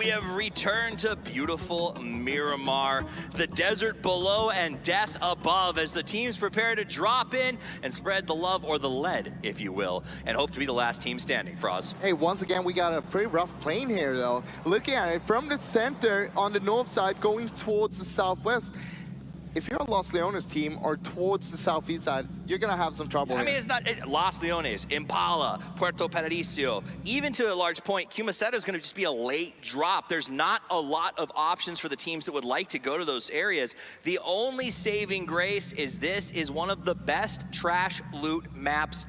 we have returned to beautiful Miramar, the desert below and death above, as the teams prepare to drop in and spread the love, or the lead, if you will, and hope to be the last team standing. Froz. Hey, once again, we got a pretty rough plane here, though. Looking at it from the center on the north side going towards the southwest. If you're a Los Leones team or towards the southeast side, you're going to have some trouble I mean, it's not Los Leones, Impala, Puerto Paradiso. Even to a large point, Cumaseta is going to just be a late drop. There's not a lot of options for the teams that would like to go to those areas. The only saving grace is this is one of the best trash loot maps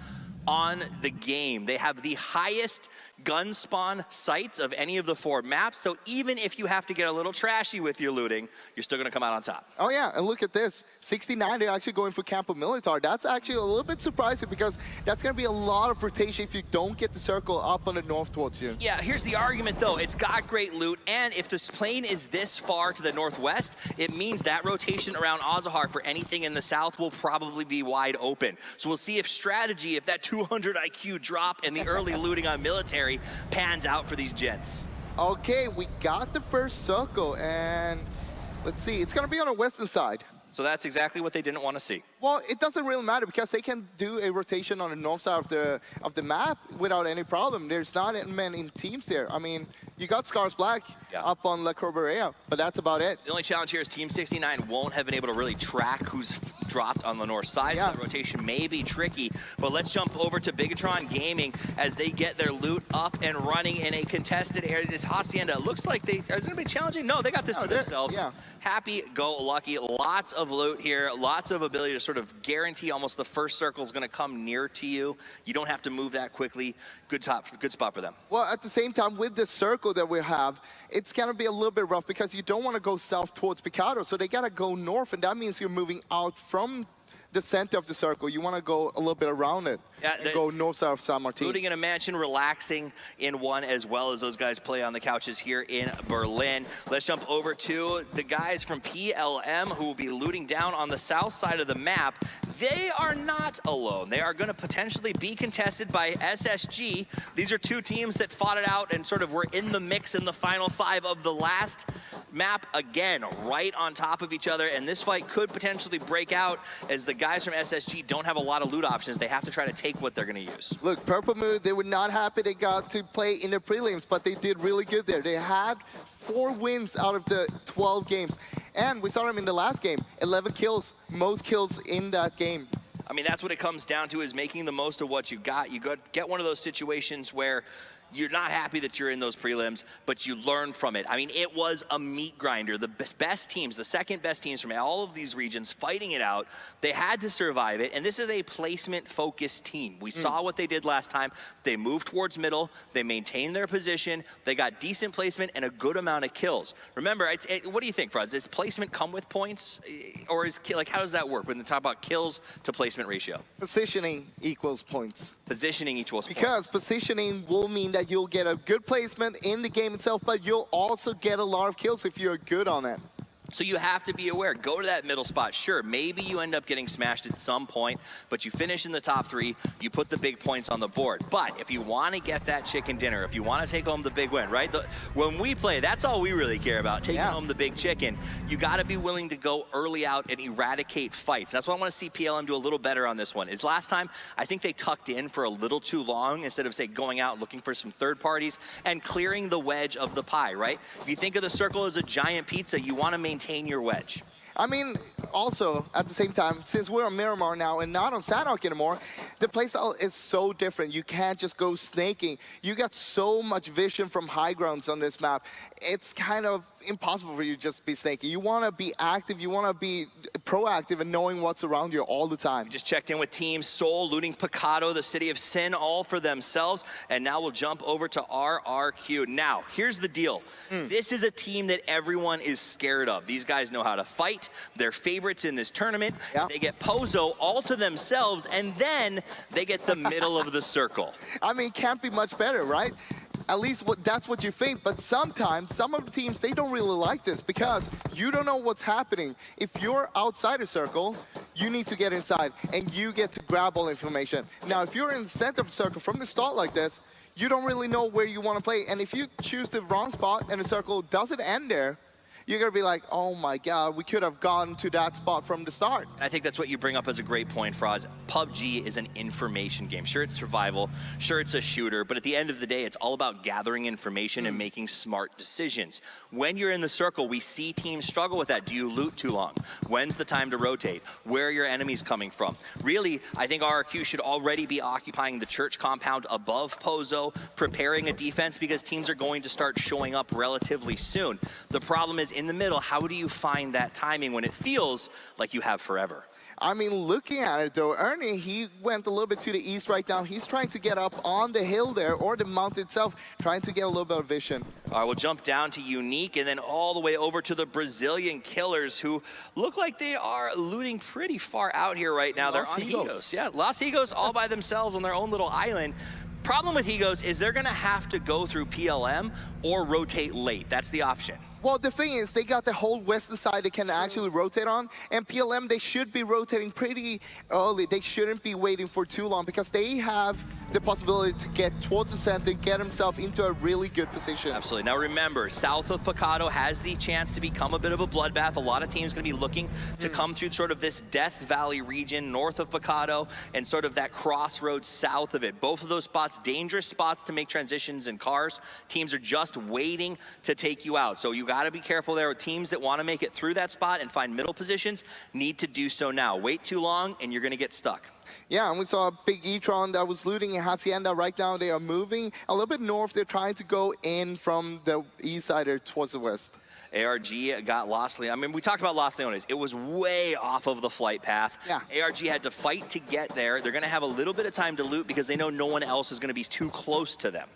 on the game. They have the highest gun spawn sites of any of the 4 maps, so even if you have to get a little trashy with your looting, you're still going to come out on top. Oh yeah, and look at this. 69, they're actually going for Campo Militar. That's actually a little bit surprising because that's going to be a lot of rotation if you don't get the circle up on the north towards you. Yeah, here's the argument though. It's got great loot, and if this plane is this far to the northwest, it means that rotation around Azahar for anything in the south will probably be wide open. So we'll see if strategy, if that 200 IQ drop and the early looting on military pans out for these gents. Okay, we got the first circle, and let's see, it's going to be on the western side. So that's exactly what they didn't want to see. Well, it doesn't really matter because they can do a rotation on the north side of the map without any problem. There's not many teams there. I mean, you got Scars Black up on La Corberea, but that's about it. The only challenge here is Team 69 won't have been able to really track who's dropped on the north side, so that rotation may be tricky. But let's jump over to Bigatron Gaming as they get their loot up and running in a contested area. This Hacienda looks like is it going to be challenging? No, they got this to themselves. Happy-go-lucky, lots of loot here, lots of ability to sort of guarantee almost the first circle is going to come near to you. You don't have to move that quickly. Good spot for them. Well, at the same time, with the circle that we have, it's going to be a little bit rough because you don't want to go south towards Picado, so they got to go north, and that means you're moving out from the center of the circle. You want to go a little bit around it and go north-south San Martin. Looting in a mansion, relaxing in one, as well as those guys play on the couches here in Berlin. Let's jump over to the guys from PLM who will be looting down on the south side of the map. They are not alone. They are going to potentially be contested by SSG. These are 2 teams that fought it out and sort of were in the mix in the final 5 of the last map, again, right on top of each other, and this fight could potentially break out as the guys from SSG don't have a lot of loot options. They have to try to take what they're going to use. Look, Purple Moon, they were not happy they got to play in the prelims, but they did really good there. They had 4 wins out of the 12 games, and we saw them in the last game, 11 kills, most kills in that game. I mean, that's what it comes down to, is making the most of what you got. You get one of those situations where you're not happy that you're in those prelims, but you learn from it. I mean, it was a meat grinder. The best teams, the second best teams from all of these regions fighting it out, they had to survive it, and this is a placement-focused team. We saw what they did last time. They moved towards middle, they maintained their position, they got decent placement and a good amount of kills. Remember, what do you think, Froz? Does placement come with points? Or how does that work when they talk about kills to placement ratio? Positioning equals points. Positioning equals points. Because positioning will mean that you'll get a good placement in the game itself, but you'll also get a lot of kills if you're good on it. So you have to be aware. Go to that middle spot. Sure, maybe you end up getting smashed at some point, but you finish in the top 3, you put the big points on the board. But if you want to get that chicken dinner, if you want to take home the big win, right? When we play, that's all we really care about, taking home the big chicken. You got to be willing to go early out and eradicate fights. That's why I want to see PLM do a little better on this one. Is last time, I think they tucked in for a little too long instead of, say, going out looking for some third parties and clearing the wedge of the pie, right? If you think of the circle as a giant pizza, you want to maintain your wedge. I mean, also, at the same time, since we're on Miramar now and not on Sanhok anymore, the playstyle is so different. You can't just go snaking. You got so much vision from high grounds on this map. It's kind of impossible for you to just be snaking. You want to be active. You want to be proactive and knowing what's around you all the time. Just checked in with Team Seoul, looting Picado, the city of Sin, all for themselves. And now we'll jump over to RRQ. Now, here's the deal. This is a team that everyone is scared of. These guys know how to fight. They're favorites in this tournament. They get Pozo all to themselves, and then they get the middle of the circle. I mean, can't be much better, right? At least that's what you think, but sometimes some of the teams, they don't really like this because you don't know what's happening. If you're outside a circle, you need to get inside and you get to grab all information. Now, if you're in the center of the circle from the start like this, you don't really know where you want to play. And if you choose the wrong spot and the circle doesn't end there, you're going to be like, oh my God, we could have gone to that spot from the start. And I think that's what you bring up as a great point, Froz. PUBG is an information game. Sure, it's survival. Sure, it's a shooter. But at the end of the day, it's all about gathering information and making smart decisions. When you're in the circle, we see teams struggle with that. Do you loot too long? When's the time to rotate? Where are your enemies coming from? Really, I think RRQ should already be occupying the church compound above Pozo, preparing a defense, because teams are going to start showing up relatively soon. The problem is, in the middle, how do you find that timing when it feels like you have forever? I mean, looking at it though, Ernie, he went a little bit to the east right now. He's trying to get up on the hill there, or the mountain itself, trying to get a little bit of vision. All right, we'll jump down to Unique and then all the way over to the Brazilian Killers, who look like they are looting pretty far out here right now. They're on Higos. Yeah, Los Higos all by themselves on their own little island. Problem with Higos is they're gonna have to go through PLM or rotate late. That's the option. Well, the thing is, they got the whole western side they can actually rotate on, and PLM, they should be rotating pretty early. They shouldn't be waiting for too long, because they have the possibility to get towards the center, get himself into a really good position. Absolutely. Now remember, south of Pmco has the chance to become a bit of a bloodbath. A lot of teams going to be looking to come through sort of this Death Valley region north of Pmco and sort of that crossroads south of it. Both of those spots, dangerous spots to make transitions in cars. Teams are just waiting to take you out. So you got to be careful there. Teams that want to make it through that spot and find middle positions need to do so now. Wait too long and you're going to get stuck. Yeah, and we saw a big E-tron that was looting in Hacienda. Right now they are moving a little bit north. They're trying to go in from the east side or towards the west. ARG got Los Leones. I mean, we talked about Los Leones. It was way off of the flight path. Yeah. ARG had to fight to get there. They're going to have a little bit of time to loot because they know no one else is going to be too close to them.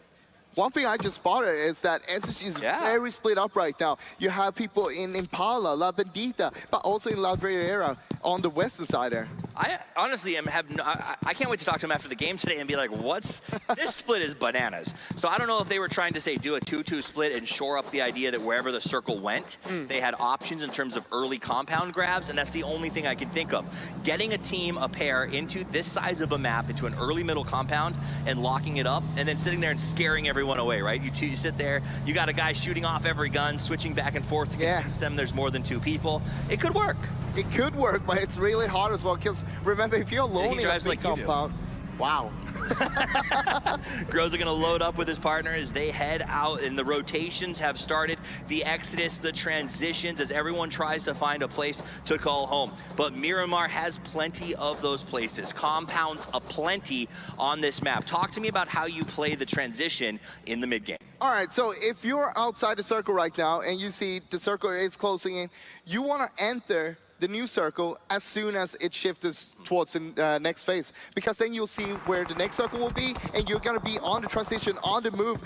One thing I just spotted is that SSG is very split up right now. You have people in Impala, La Bendita, but also in La Riviera on the western side there. I honestly I can't wait to talk to them after the game today and be like, what's this split is bananas. So I don't know if they were trying to say do a 2-2 split and shore up the idea that wherever the circle went, they had options in terms of early compound grabs, and that's the only thing I can think of. Getting a team, a pair, into this size of a map, into an early middle compound and locking it up, and then sitting there and scaring everyone away, right? You sit there, you got a guy shooting off every gun, switching back and forth to convince them there's more than 2 people. It could work. It could work, but it's really hard as well, because remember, if you're alone in a big compound, wow. Grows are going to load up with his partner as they head out, and the rotations have started. The exodus, the transitions, as everyone tries to find a place to call home. But Miramar has plenty of those places. Compounds aplenty on this map. Talk to me about how you play the transition in the mid game. All right, so if you're outside the circle right now and you see the circle is closing in, you want to enter the new circle as soon as it shifts towards the next phase, because then you'll see where the next circle will be, and you're going to be on the transition, on the move.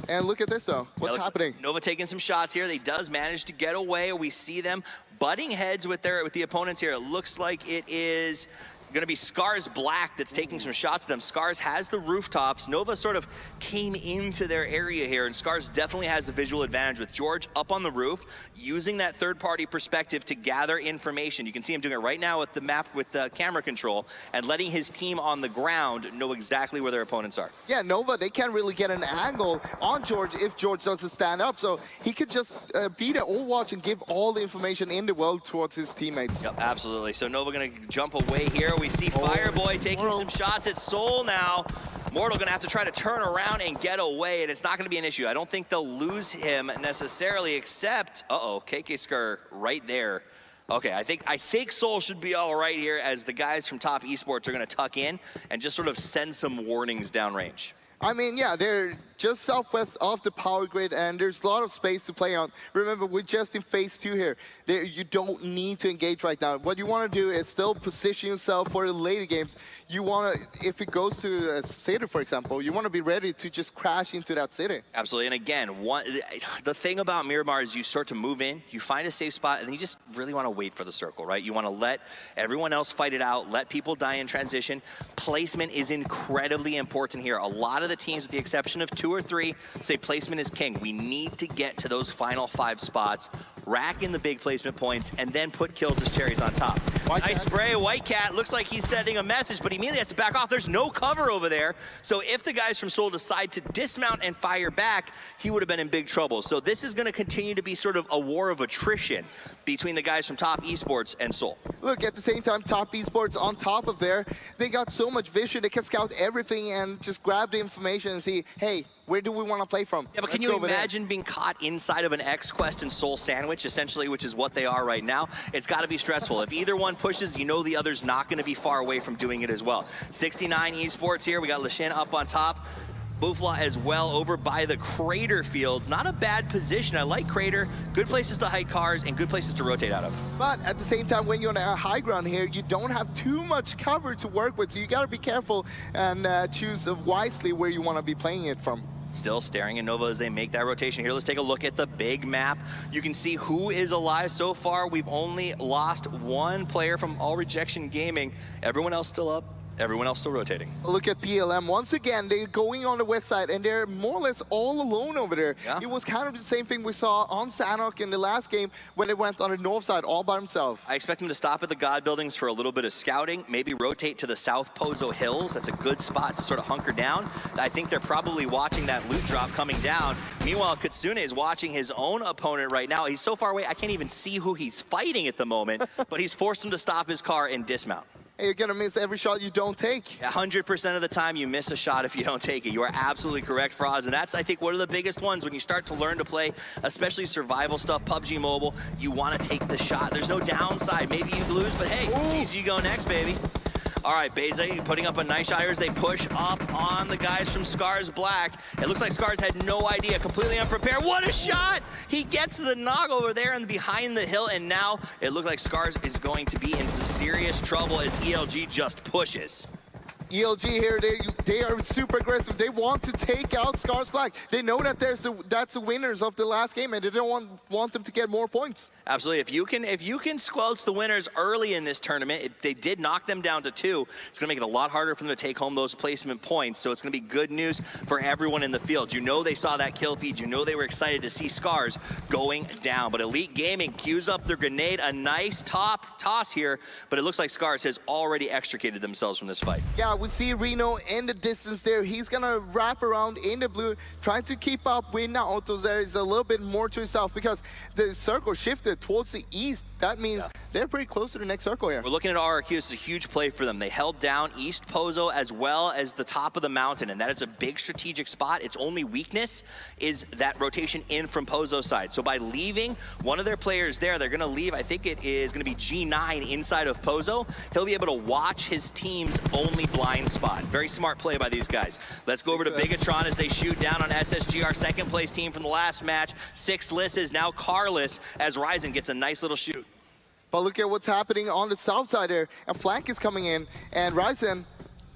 And look at this though, what's happening? Nova taking some shots here. They does manage to get away. We see them butting heads with the opponents here. It looks like it is going to be Scars Black that's taking some shots at them. Scars has the rooftops. Nova sort of came into their area here, and Scars definitely has the visual advantage with George up on the roof, using that third-party perspective to gather information. You can see him doing it right now with the map, with the camera control, and letting his team on the ground know exactly where their opponents are. Yeah, Nova, they can't really get an angle on George if George doesn't stand up, so he could just be there all watch and give all the information in the world towards his teammates. Yep, absolutely. So Nova going to jump away here. We see Fireboy taking some shots at Soul now. Mortal going to have to try to turn around and get away, and it's not going to be an issue. I don't think they'll lose him necessarily, except, KK Skur right there. Okay, I think Soul should be all right here, as the guys from Top Esports are going to tuck in and just sort of send some warnings downrange. I mean, yeah, they're just southwest of the power grid, and there's a lot of space to play on. Remember, we're just in phase 2 here. You don't need to engage right now. What you want to do is still position yourself for the later games. You want to, if it goes to a city, for example, you want to be ready to just crash into that city. Absolutely, and again, the thing about Miramar is you start to move in, you find a safe spot, and then you just really want to wait for the circle, right? You want to let everyone else fight it out, let people die in transition. Placement is incredibly important here. A lot of the teams, with the exception of 2 or 3, say placement is king. We need to get to those final 5 spots rack in the big placement points, and then put kills as cherries on top. Nice spray, White Cat. Looks like he's sending a message, but he immediately has to back off. There's no cover over there. So if the guys from Seoul decide to dismount and fire back, he would have been in big trouble. So this is going to continue to be sort of a war of attrition between the guys from Top Esports and Seoul. Look, at the same time, Top Esports on top of there, they got so much vision. They can scout everything and just grab the information and see, hey, where do we want to play from? Yeah, but can you imagine being caught inside of an X-Quest and Seoul sandwich, essentially, which is what they are right now? It's got to be stressful. If either one pushes, you know the other's not going to be far away from doing it as well. 69 Esports here. We got Lashin up on top. Boufla as well over by the Crater fields. Not a bad position. I like Crater. Good places to hide cars and good places to rotate out of. But at the same time, when you're on a high ground here, you don't have too much cover to work with. So you got to be careful and choose wisely where you want to be playing it from. Still staring at Nova as they make that rotation here. Let's take a look at the big map. You can see who is alive so far. We've only lost one player from All Rejection Gaming. Everyone else still up. Everyone else still rotating. Look at PLM. Once again, they're going on the west side, and they're more or less all alone over there. Yeah. It was kind of the same thing we saw on Sanok in the last game when they went on the north side all by himself. I expect him to stop at the God buildings for a little bit of scouting, maybe rotate to the South Pozo Hills. That's a good spot to sort of hunker down. I think they're probably watching that loot drop coming down. Meanwhile, Kitsune is watching his own opponent right now. He's so far away, I can't even see who he's fighting at the moment, but he's forced him to stop his car and dismount. You're gonna miss every shot you don't take. 100% of the time you miss a shot if you don't take it. You are absolutely correct, Froz, and that's, I think, one of the biggest ones. When you start to learn to play, especially survival stuff, PUBG Mobile, you want to take the shot. There's no downside. Maybe you lose, but hey, GG go next, baby. All right, Beza putting up a nice shot as they push up on the guys from Scars Black. It looks like Scars had no idea, completely unprepared. What a shot! He gets the knock over there and behind the hill, and now it looks like Scars is going to be in some serious trouble as ELG just pushes. ELG here, they are super aggressive. They want to take out Scars Black. They know that that's the winners of the last game, and they don't want them to get more points. Absolutely. If you can squelch the winners early in this tournament, they did knock them down to 2. It's going to make it a lot harder for them to take home those placement points. So it's going to be good news for everyone in the field. You know they saw that kill feed. You know they were excited to see Scars going down. But Elite Gaming cues up their grenade. A nice top toss here, but it looks like Scars has already extricated themselves from this fight. Yeah, we see Reno in the distance there. He's going to wrap around in the blue, trying to keep up with Naoto. There is a little bit more to himself because the circle shifted towards the east. That means they're pretty close to the next circle here. We're looking at RRQ. This is a huge play for them. They held down East Pozo as well as the top of the mountain, and that is a big strategic spot. Its only weakness is that rotation in from Pozo's side. So by leaving one of their players there, they're going to leave, I think it is going to be G9 inside of Pozo. He'll be able to watch his team's only blind spot. Very smart play by these guys. Let's go over to Bigatron as they shoot down on SSG, our second place team from the last match. 6-less is now carless as Ryzen gets a nice little shoot. But look at what's happening on the south side there. A flank is coming in, and Ryzen,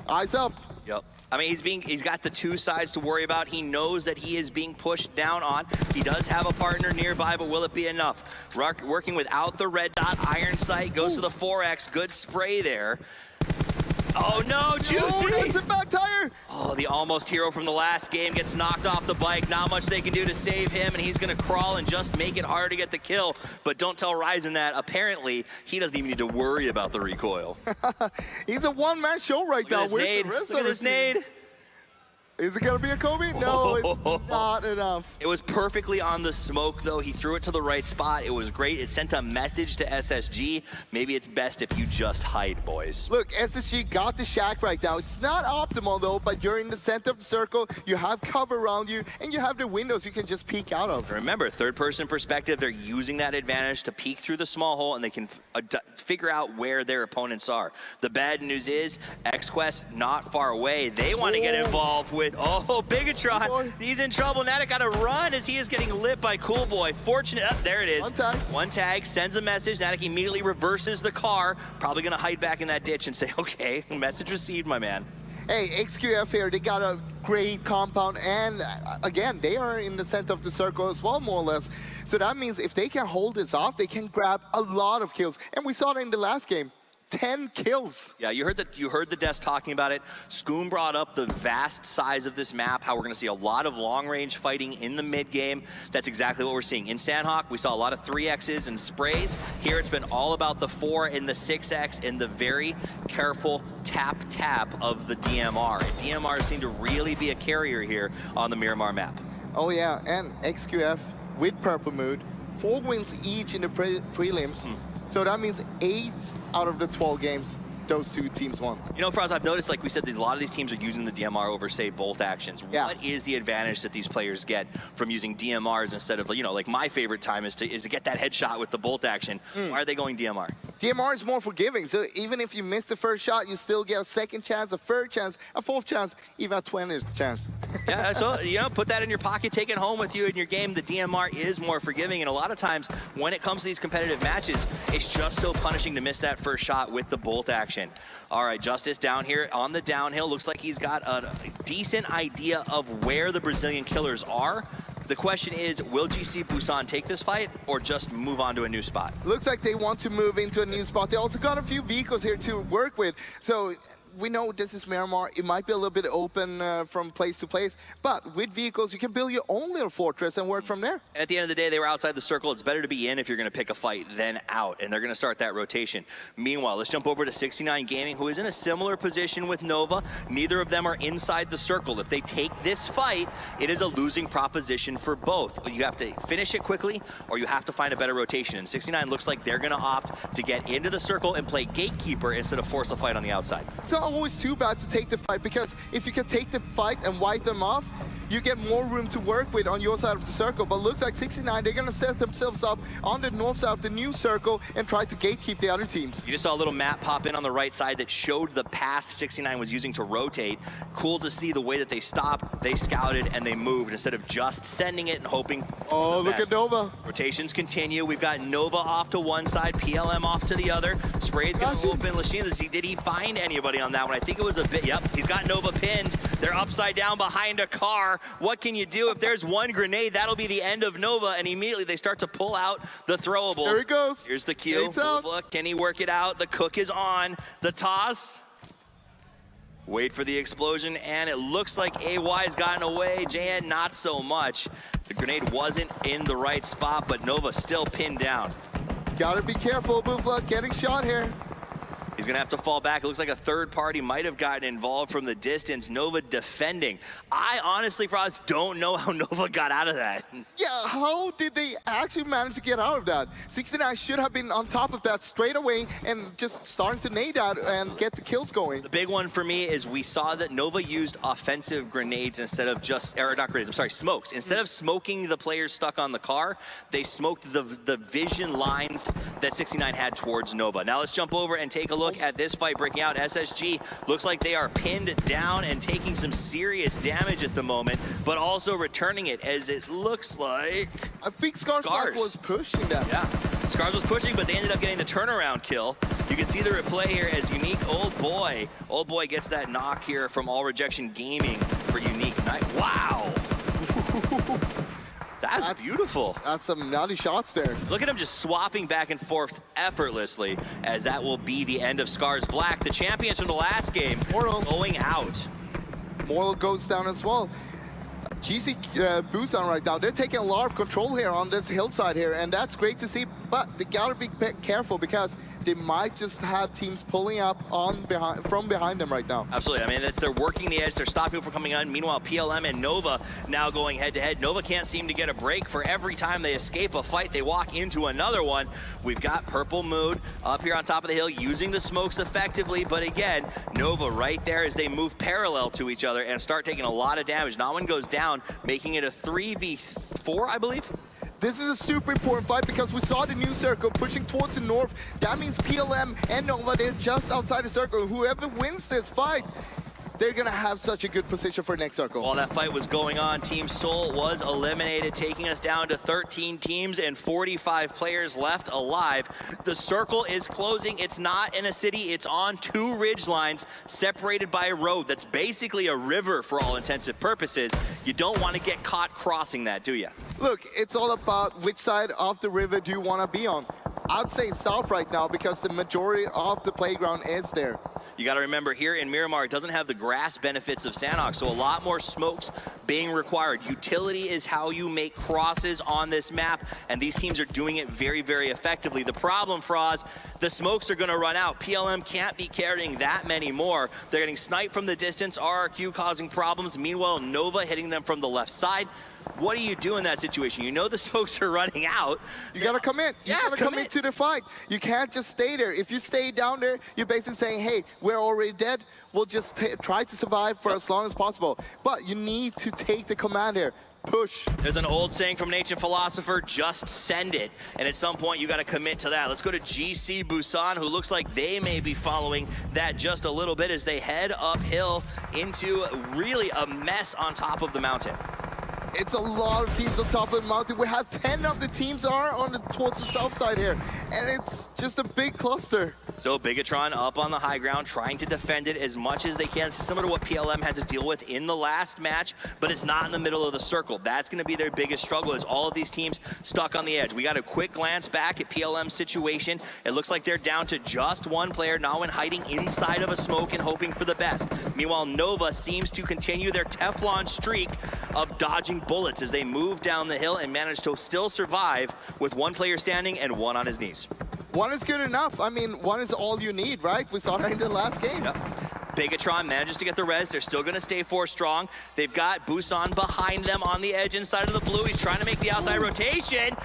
eyes up. Yep. I mean, he's got the 2 sides to worry about. He knows that he is being pushed down on. He does have a partner nearby, but will it be enough? Working without the red dot, Iron Sight goes to the 4X. Good spray there. Oh no, Juicy! Oh, that's a back tire! Oh, the almost hero from the last game gets knocked off the bike. Not much they can do to save him, and he's gonna crawl and just make it hard to get the kill. But don't tell Ryzen that. Apparently, he doesn't even need to worry about the recoil. He's a one-man show right now. Where's the rest of his nade? Is it gonna be a Kobe? No, it's not enough. It was perfectly on the smoke, though. He threw it to the right spot. It was great. It sent a message to SSG. Maybe it's best if you just hide, boys. Look, SSG got the shack right now. It's not optimal, though, but you're in the center of the circle. You have cover around you, and you have the windows you can just peek out of. Remember, third-person perspective, they're using that advantage to peek through the small hole, and they can figure out where their opponents are. The bad news is, X-Quest not far away. They want to get involved with Bigatron. He's in trouble. Natic got to run as he is getting lit by Cool Boy. Fortunate, there it is. One tag, sends a message. Natic immediately reverses the car. Probably going to hide back in that ditch and say, okay, message received, my man. Hey, XQF here, they got a great compound, and again, they are in the center of the circle as well, more or less. So that means if they can hold this off, they can grab a lot of kills. And we saw it in the last game. 10 kills. Yeah, you heard the desk talking about it. Scoom brought up the vast size of this map, how we're going to see a lot of long-range fighting in the mid-game. That's exactly what we're seeing. In Sandhawk, we saw a lot of 3Xs and sprays. Here it's been all about the 4 and the 6X and the very careful tap of the DMR. And DMR seemed to really be a carrier here on the Miramar map. Oh yeah, and XQF with Purple Mood, 4 wins each in the prelims. So that means 8 out of the 12 games those two teams won. You know, Froz, I've noticed, like we said, a lot of these teams are using the DMR over, say, bolt actions. Yeah. What is the advantage that these players get from using DMRs instead of, you know, like my favorite time is to get that headshot with the bolt action. Why are they going DMR? DMR is more forgiving, so even if you miss the first shot, you still get a second chance, a third chance, a fourth chance, even a 20th chance. Yeah, so, you know, put that in your pocket, take it home with you in your game. The DMR is more forgiving, and a lot of times when it comes to these competitive matches, it's just so punishing to miss that first shot with the bolt action. All right, Justice down here on the downhill. Looks like he's got a decent idea of where the Brazilian killers are. The question is, will GC Busan take this fight or just move on to a new spot? Looks like they want to move into a new spot. They also got a few vehicles here to work with. So we know this is Miramar. It might be a little bit open from place to place, but with vehicles, you can build your own little fortress and work from there. And at the end of the day, they were outside the circle. It's better to be in if you're going to pick a fight than out, and they're going to start that rotation. Meanwhile, let's jump over to 69 Gaming, who is in a similar position with Nova. Neither of them are inside the circle. If they take this fight, it is a losing proposition for both. You have to finish it quickly, or you have to find a better rotation. And 69 looks like they're going to opt to get into the circle and play gatekeeper instead of force a fight on the outside. So always too bad to take the fight, because if you can take the fight and wipe them off, you get more room to work with on your side of the circle. But looks like 69, they're going to set themselves up on the north side of the new circle and try to gatekeep the other teams. You just saw a little map pop in on the right side that showed the path 69 was using to rotate. Cool to see the way that they stopped, they scouted, and they moved instead of just sending it and hoping. Oh, look at Nova. Rotations continue. We've got Nova off to one side, PLM off to the other. Spray's going to open Lashina. Did he find anybody on that one? I think it was a bit. Yep, he's got Nova pinned. They're upside down behind a car. What can you do? If there's one grenade, that'll be the end of Nova, and immediately they start to pull out the throwables. There he goes. Here's the cue. Can he work it out? The cook is on. The toss. Wait for the explosion, and it looks like AY's gotten away. JN, not so much. The grenade wasn't in the right spot, but Nova still pinned down. Gotta be careful, Bufla, getting shot here. He's gonna have to fall back. It looks like a third party might have gotten involved from the distance. Nova defending. I honestly, Frost, don't know how Nova got out of that. Yeah, how did they actually manage to get out of that? 69 should have been on top of that straight away and just starting to nade out and get the kills going. The big one for me is we saw that Nova used offensive grenades instead of just, or not grenades, I'm sorry, smokes. Instead of smoking the players stuck on the car, they smoked the vision lines that 69 had towards Nova. Now let's jump over and take a look at this fight breaking out. SSG looks like they are pinned down and taking some serious damage at the moment, but also returning it, as it looks like I think Scars was pushing them. Yeah, Scars was pushing, but they ended up getting the turnaround kill. You can see the replay here as Unique Old Boy gets that knock here from All Rejection Gaming for Unique. Wow. That's beautiful. That's some nutty shots there. Look at him just swapping back and forth effortlessly, as that will be the end of Scars Black. The champions from the last game going out. Mortal goes down as well. GC Busan right now, they're taking a lot of control here on this hillside here, and that's great to see, but they gotta be careful because they might just have teams pulling up from behind them right now. Absolutely. I mean, they're working the edge. They're stopping people from coming on. Meanwhile, PLM and Nova now going head-to-head. Nova can't seem to get a break. For every time they escape a fight, they walk into another one. We've got Purple Mood up here on top of the hill using the smokes effectively, but again, Nova right there as they move parallel to each other and start taking a lot of damage. Not one goes down, making it a 3v4, I believe. This is a super important fight because we saw the new circle pushing towards the north. That means PLM and Nova, they're just outside the circle. Whoever wins this fight, they're gonna have such a good position for next circle. While that fight was going on, Team Soul was eliminated, taking us down to 13 teams and 45 players left alive. The circle is closing. It's not in a city, it's on 2 ridge lines separated by a road that's basically a river for all intensive purposes. You don't want to get caught crossing that, do you? Look, it's all about which side of the river do you want to be on. I'd say south right now because the majority of the playground is there. You got to remember, here in Miramar, it doesn't have the grass benefits of Sanhok, so a lot more smokes being required. Utility is how you make crosses on this map, and these teams are doing it very, very effectively. The problem, Froz, the smokes are going to run out. PLM can't be carrying that many more. They're getting sniped from the distance, RRQ causing problems. Meanwhile, Nova hitting them from the left side. What do you do in that situation? You know the smokes are running out. You gotta commit. You gotta commit into the fight. You can't just stay there. If you stay down there, you're basically saying, hey, we're already dead. We'll just try to survive for as long as possible. But you need to take the command here. Push. There's an old saying from an ancient philosopher, just send it. And at some point, you got to commit to that. Let's go to GC Busan, who looks like they may be following that just a little bit as they head uphill into really a mess on top of the mountain. It's a lot of teams on top of the mountain. We have 10 of the teams are towards the south side here. And it's just a big cluster. So Bigatron up on the high ground, trying to defend it as much as they can. It's similar to what PLM had to deal with in the last match, but it's not in the middle of the circle. That's going to be their biggest struggle, is all of these teams stuck on the edge. We got a quick glance back at PLM's situation. It looks like they're down to just one player, Nawin hiding inside of a smoke and hoping for the best. Meanwhile, Nova seems to continue their Teflon streak of dodging bullets as they move down the hill and manage to still survive with one player standing and one on his knees. One is good enough. I mean, one is all you need, right? We saw that in the last game. Yep. Bigatron manages to get the res. They're still going to stay 4 strong. They've got Busan behind them on the edge inside of the blue. He's trying to make the outside rotation.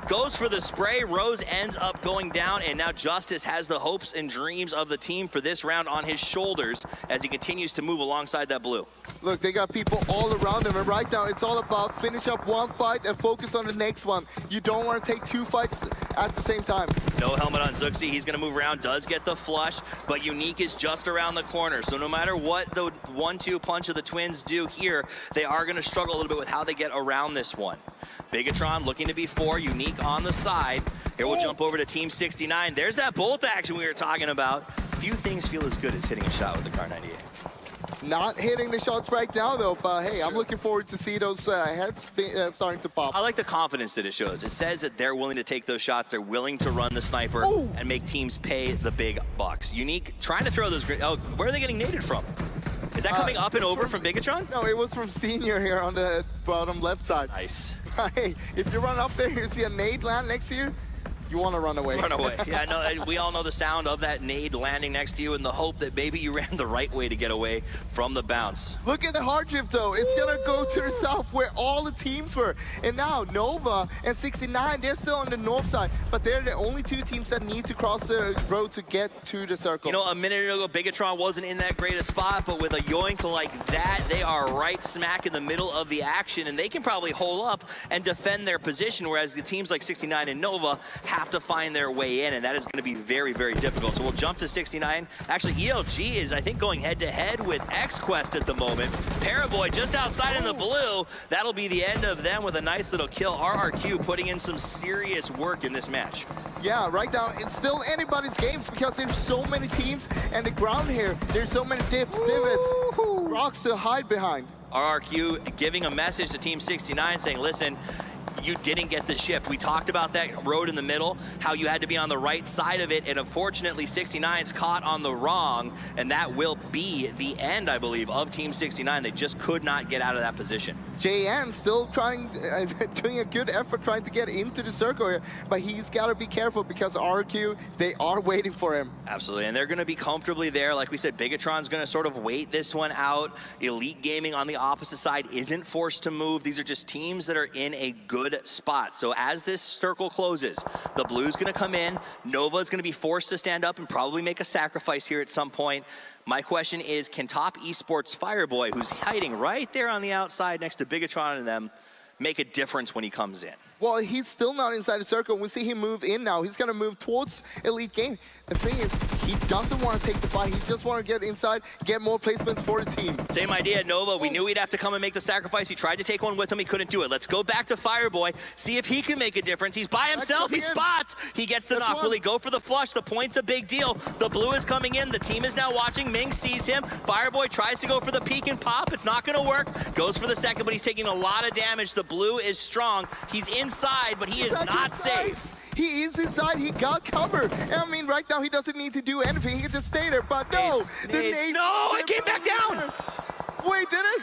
Goes for the spray. Rose ends up going down, and now Justice has the hopes and dreams of the team for this round on his shoulders as he continues to move alongside that blue. Look, they got people all around him, and right now it's all about finish up one fight and focus on the next one. You don't want to take 2 fights at the same time. No helmet on Zuxi. He's going to move around, does get the flush, but Unique is just around the corner. So no matter what the 1-2 punch of the Twins do here, they are going to struggle a little bit with how they get around this one. Bigatron looking to be 4, Unique on the side. Here we'll jump over to Team 69. There's that bolt action we were talking about. Few things feel as good as hitting a shot with the Kar 98. Not hitting the shots right now, though, but hey, I'm looking forward to see those heads starting to pop. I like the confidence that it shows. It says that they're willing to take those shots. They're willing to run the sniper and make teams pay the big bucks. Unique trying to throw those. Oh, where are they getting naded from? Is that coming up and over from Bigatron? No, it was from Senior here on the bottom left side. Nice. Hey, if you run up there, you see a nade land next to you, you want to run away. Run away. Yeah, no, we all know the sound of that nade landing next to you and the hope that maybe you ran the right way to get away from the bounce. Look at the hard drift, though. It's going to go to the south where all the teams were. And now Nova and 69, they're still on the north side, but they're the only 2 teams that need to cross the road to get to the circle. You know, a minute ago, Bigatron wasn't in that great a spot, but with a yoink like that, they are right smack in the middle of the action, and they can probably hold up and defend their position, whereas the teams like 69 and Nova have to find their way in, and that is going to be very, very difficult. So we'll jump to 69. Actually, ELG is, I think, going head-to-head with X-Quest at the moment. Paraboy just outside in the blue. That'll be the end of them with a nice little kill. RRQ putting in some serious work in this match. Yeah, right now, it's still anybody's games because there's so many teams, and the ground here, there's so many dips, divots, rocks to hide behind. RRQ giving a message to Team 69 saying, listen, you didn't get the shift. We talked about that road in the middle, how you had to be on the right side of it, and unfortunately 69's caught on the wrong, and that will be the end, I believe, of Team 69. They just could not get out of that position. JN still trying, doing a good effort trying to get into the circle here, but he's got to be careful because RQ, they are waiting for him. Absolutely, and they're going to be comfortably there. Like we said, Bigatron's going to sort of wait this one out. Elite Gaming on the opposite side isn't forced to move. These are just teams that are in a good spot. So as this circle closes, the blue's going to come in. Nova's going to be forced to stand up and probably make a sacrifice here at some point. My question is, can Top Esports Fireboy, who's hiding right there on the outside next to Bigatron and them, make a difference when he comes in? Well, he's still not inside the circle. We see him move in now. He's going to move towards Elite Game. The thing is, he doesn't want to take the fight. He just want to get inside, get more placements for the team. Same idea, Nova. We knew he'd have to come and make the sacrifice. He tried to take one with him. He couldn't do it. Let's go back to Fireboy, see if he can make a difference. He's by himself. He spots. He gets the knock. Will he go for the flush? The point's a big deal. The blue is coming in. The team is now watching. Ming sees him. Fireboy tries to go for the peek and pop. It's not going to work. Goes for the second, but he's taking a lot of damage. The blue is strong. He's inside, but he is not safe. He is inside. He got covered. And I mean, right now he doesn't need to do anything. He can just stay there. But no, no, it came back down. Wait, did it?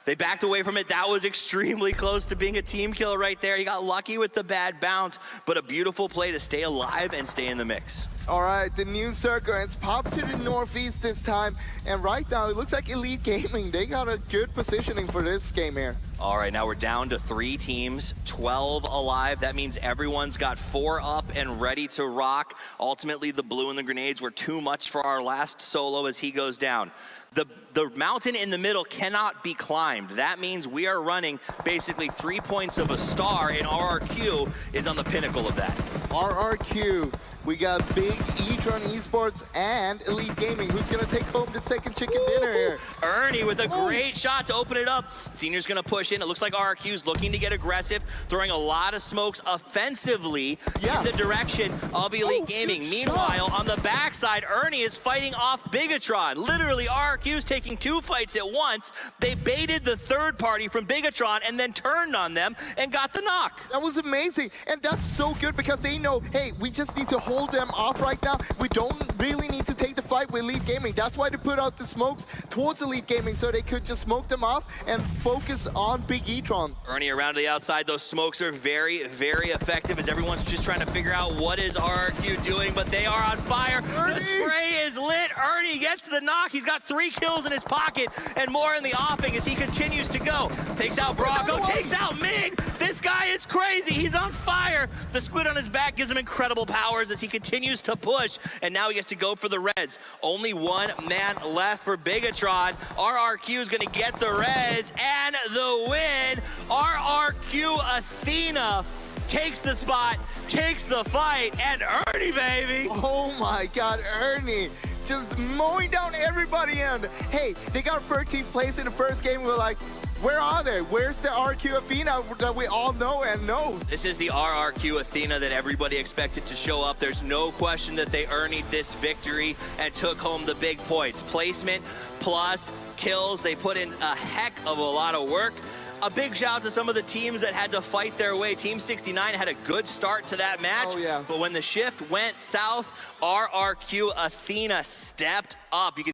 They backed away from it. That was extremely close to being a team kill right there. He got lucky with the bad bounce, but a beautiful play to stay alive and stay in the mix. All right, the new circle, it's popped to the northeast this time. And right now, it looks like Elite Gaming, they got a good positioning for this game here. All right, now we're down to 3 teams, 12 alive. That means everyone's got 4 up and ready to rock. Ultimately, the blue and the grenades were too much for our last solo as he goes down. The mountain in the middle cannot be climbed. That means we are running basically 3 points of a star, and RRQ is on the pinnacle of that. RRQ. We got Big E-Tron Esports and Elite Gaming. Who's going to take home the second chicken dinner here? Ernie with a great shot to open it up. Senior's going to push in. It looks like RRQ's looking to get aggressive, throwing a lot of smokes offensively in the direction of Elite Gaming. Meanwhile, on the backside, Ernie is fighting off Bigatron. Literally, RRQ's taking 2 fights at once. They baited the third party from Bigatron and then turned on them and got the knock. That was amazing. And that's so good because they know, hey, we just need to hold them off right now. We don't really need to take the fight with Elite Gaming. That's why they put out the smokes towards Elite Gaming so they could just smoke them off and focus on Big E-Tron. Ernie around to the outside. Those smokes are very, very effective as everyone's just trying to figure out what is RRQ doing, but they are on fire. Ernie. The spray is lit. Ernie gets the knock. He's got 3 kills in his pocket and more in the offing as he continues to go. Takes out Bronco, takes out Mig. This guy is crazy. He's on fire. The squid on his back gives him incredible powers as he continues to push, and now he gets to go for the res. Only 1 man left for Bigatron. RRQ is going to get the res and the win. RRQ Athena takes the spot, takes the fight, and Ernie, baby. Oh my God, Ernie. Just mowing down everybody. And hey, they got 13th place in the first game. We were like, where are they? Where's the RRQ Athena that we all know and know? This is the RRQ Athena that everybody expected to show up. There's no question that they earned this victory and took home the big points. Placement plus kills. They put in a heck of a lot of work. A big shout out to some of the teams that had to fight their way. Team 69 had a good start to that match, but when the shift went south, RRQ Athena stepped up. You can